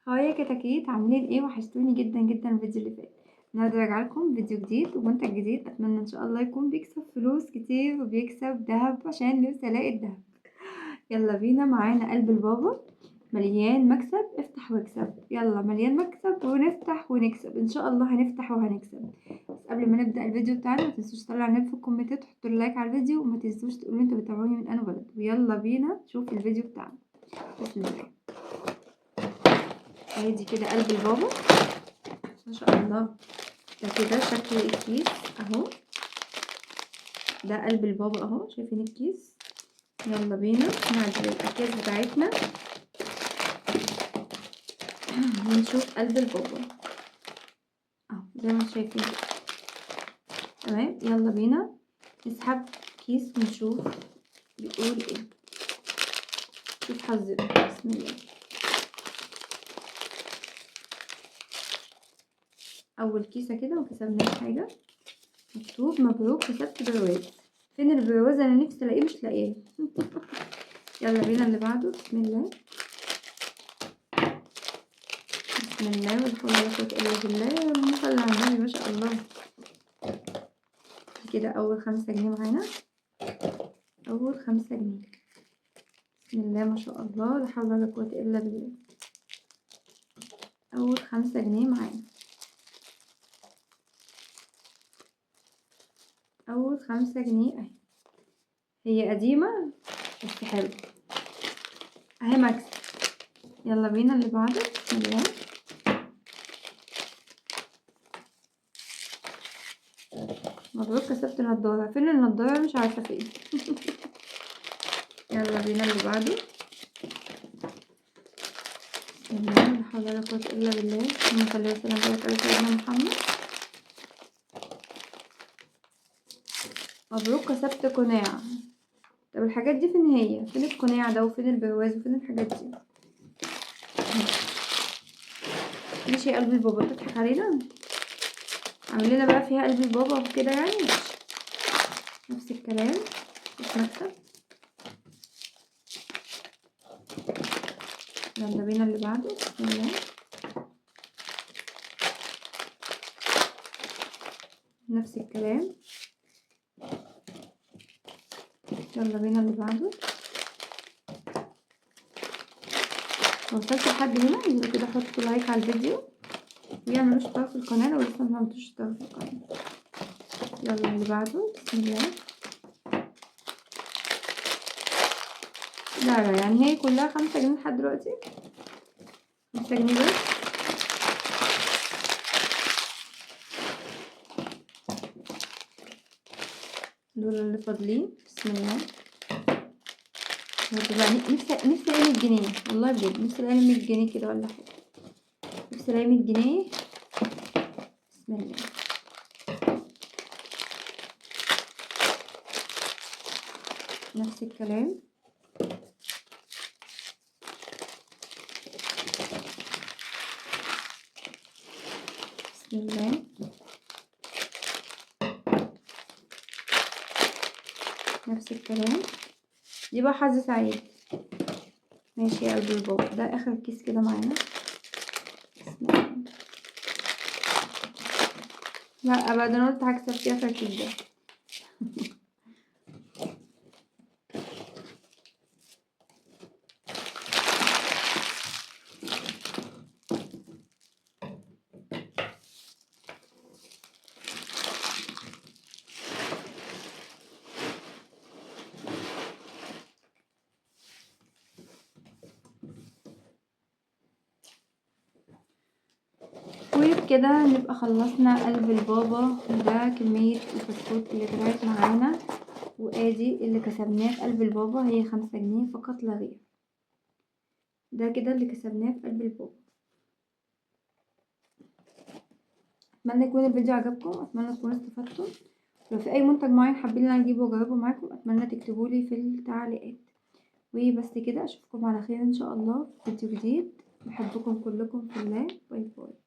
هاي يا كتاكيت، عاملين ايه؟ وحشتوني جدا جدا الفيديو اللي فات. النهارده راجعه لكم فيديو جديد ومنتج جديد، اتمنى ان شاء الله يكون بيكسب فلوس كتير وبيكسب دهب عشان نفسي الاقي الدهب. يلا بينا، معانا قلب البابا مليان مكسب، افتح واكسب. يلا مليان مكسب ونفتح ونكسب ان شاء الله، هنفتح وهنكسب. بس قبل ما نبدا الفيديو بتاعنا ما تنسوش تطلعوا عنب في الكومنتات وتحطوا لايك على الفيديو، وما تنسوش تقولوا انتوا بتتابعوني من انهي بلد. ويلا بينا نشوف الفيديو بتاعنا. بسم الله. ادي كده قلب البابا ما شاء الله. ده كده شكل الكيس اهو، ده قلب البابا اهو، شايفين الكيس؟ يلا بينا نعدل الاكياس بتاعتنا ونشوف قلب البابا اهو زي ما شايفين كده. تمام، يلا بينا نسحب كيس ونشوف بيقول ايه. شوف حظي، بسم الله. اول كيسه كده وكسبناش حاجه، مكتوب مبروك كسبت برواز. فين البرواز؟ انا نفسي الاقيه مش لاقيه. يلا بينا اللي بعده، بسم الله. بسم الله ولا حول ولا قوه الا بالله، اللهم صل على النبي، ما شاء الله. كده اول 5 جنيه معانا، اول 5 جنيه. بسم الله ما شاء الله، لا حول ولا قوه الا بالله. اول 5 جنيه معانا، اول 5 جنيه اهي. هي قديمه بس حلو اهي، مكسب. يلا بينا اللي بعده، بسم الله. مبروك كسبت نضاره. فين النضاره؟ مش عارفه فين. يلا بينا اللي بعده، بسم الله لا حول ولا قوه الا بالله. اللهم صل وسلم وبارك على سيدنا محمد. مبروك كسبت قناع. طب الحاجات دي فين؟ هي فين القناع ده وفين البرواز وفين الحاجات دي؟ ماشي يا قلب البابا، تضحك علينا؟ عامل لنا بقى فيها قلب البابا وكده يعني. ماشي، نفس الكلام، مش مكسب. يلا بينا اللي بعده، بسم الله. نفس الكلام. يلا بينا اللي بعده. لو وصلت لحد هنا يبقى كده حطوا لايك على الفيديو ويعملوا اشتراك في القناه لو لسه ما عملتوش اشتراك في القناه. يلا اللي بعده، بسم الله. لا يعني هي كلها 5 جنيه لحد دلوقتي، 5 جنيه بس. دول اللي فاضلين، بسم الله. بقى نفسي الاقي 100 جنيه والله بجد، نفسي الاقي 100 جنيه كده ولا حاجه، نفسي الاقي 100 جنيه. بسم الله. نفس الكلام. بسم الله. نفس الكلام. دي بقى حظ سعيد. ماشي يا قلب البابا، ده اخر كيس كده معانا. بسم الله. لا ابدا، انا قلت هكسب في اخر كيس ده. وبكده نبقى خلصنا قلب البابا. ده كمية البسكوت اللي طلعت معانا، وادي اللي كسبناه في قلب البابا، هي 5 جنيه فقط لا غير. ده كده اللي كسبناه في قلب البابا. اتمنى يكون الفيديو عجبكم، اتمنى تكونوا استفدتوا. لو في اي منتج معين حابين ان انا اجيبه واجربه معاكم، اتمنى تكتبولي في التعليقات. وبس كده، اشوفكم على خير ان شاء الله في فيديو جديد. بحبكم كلكم في الله. باي باي.